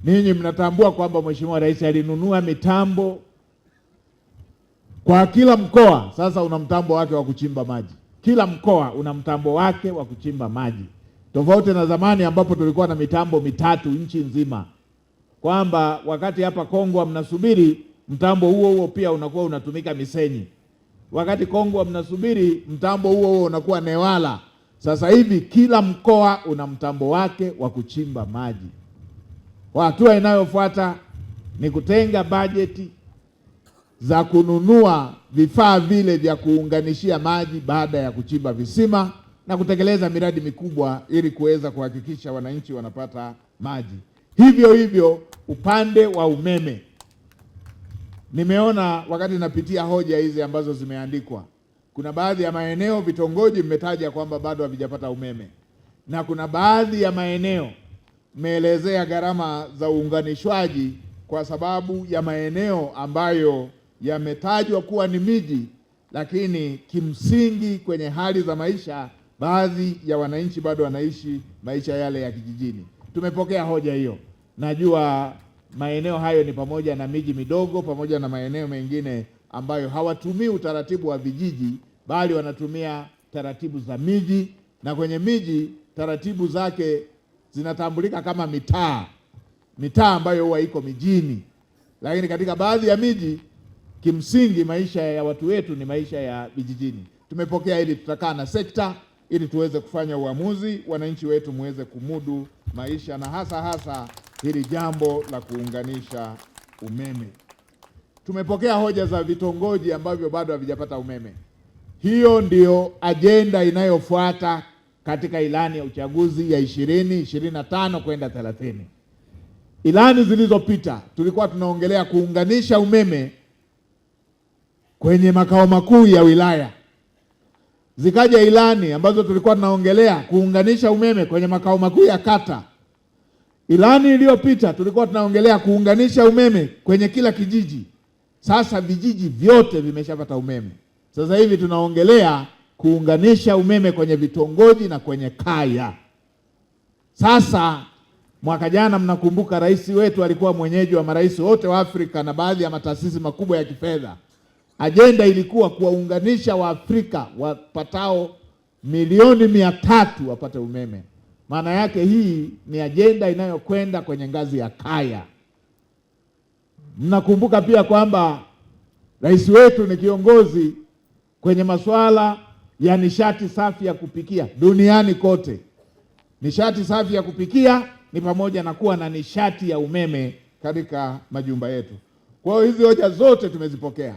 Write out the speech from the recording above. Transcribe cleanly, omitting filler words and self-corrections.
ninyi mnatambua kwamba Mheshimiwa Rais alinunua mitambo kwa kila mkoa. Sasa una mtambo wake wa kuchimba maji, kila mkoa una mtambo wake wa kuchimba maji, tofauti na zamani ambapo tulikuwa na mitambo mitatu nchi nzima, kwamba wakati hapa Kongwa mnasubiri mtambo huo pia unakuwa unatumika Misenyi, wakati Kongwa mnasubiri mtambo huo unakuwa Newala. Sasa hivi kila mkoa una mtambo wake wa kuchimba maji. Kwa hatua inayofuata ni kutenga bajeti za kununua vifaa vile vya kuunganishia maji baada ya kuchimba visima na kutekeleza miradi mikubwa ili kuweza kuhakikisha wananchi wanapata maji. Hivyo hivyo upande wa umeme, nimeona wakati napitia hoja hizi ambazo zimeandikwa, kuna baadhi ya maeneo vitongoji mmetaja kwamba bado havijapata umeme, na kuna baadhi ya maeneo mmeelezea gharama za uunganishwaji kwa sababu ya maeneo ambayo yametajwa kuwa ni miji, lakini kimsingi kwenye hali za maisha baadhi ya wananchi bado wanaishi maisha yale ya kijijini. Tumepokea hoja hiyo. Najua maeneo hayo ni pamoja na miji midogo pamoja na maeneo mengine ambayo hawatumii utaratibu wa vijiji bali wanatumia taratibu za miji, na kwenye miji taratibu zake zinatambulika kama mitaa ambayo huwa iko mijini, lakini katika baadhi ya miji kimsingi maisha ya watu wetu ni maisha ya vijijini. Tumepokea hili, tutakaa na sekta ili tuweze kufanya uamuzi, wananchi wetu muweze kumudu maisha, na hasa hili jambo la kuunganisha umeme. Tumepokea hoja za vitongoji ambavyo bado havijapata umeme. Hiyo ndio ajenda inayofuata katika ilani ya uchaguzi ya 2025 kwenda 30. Ilani zilizopita tulikuwa tunaongelea kuunganisha umeme kwenye makao makuu ya wilaya. Zikaja ilani ambazo tulikuwa tunaongelea kuunganisha umeme kwenye makao makuu ya kata. Ilani iliyopita tulikuwa tunaongelea kuunganisha umeme kwenye kila kijiji. Sasa vijiji vyote vimeshapata umeme. Sasa hivi tunaongelea kuunganisha umeme kwenye vitongoji na kwenye kaya. Sasa mwaka jana mnakumbuka rais wetu alikuwa mwenyeji wa marais wote wa Afrika na baadhi ya mataasisi makubwa ya kifedha. Ajenda ilikuwa kuwaunganisha Waafrika wapatao milioni 300 wapate umeme. Maana yake hii ni ajenda inayokwenda kwenye ngazi ya kaya. Mnakumbuka pia kwamba rais wetu ni kiongozi kwenye masuala ya nishati safi ya kupikia duniani kote. Nishati safi ya kupikia ni pamoja na kuwa na nishati ya umeme katika majumba yetu. Kwa hiyo hizi hoja zote tumezipokea.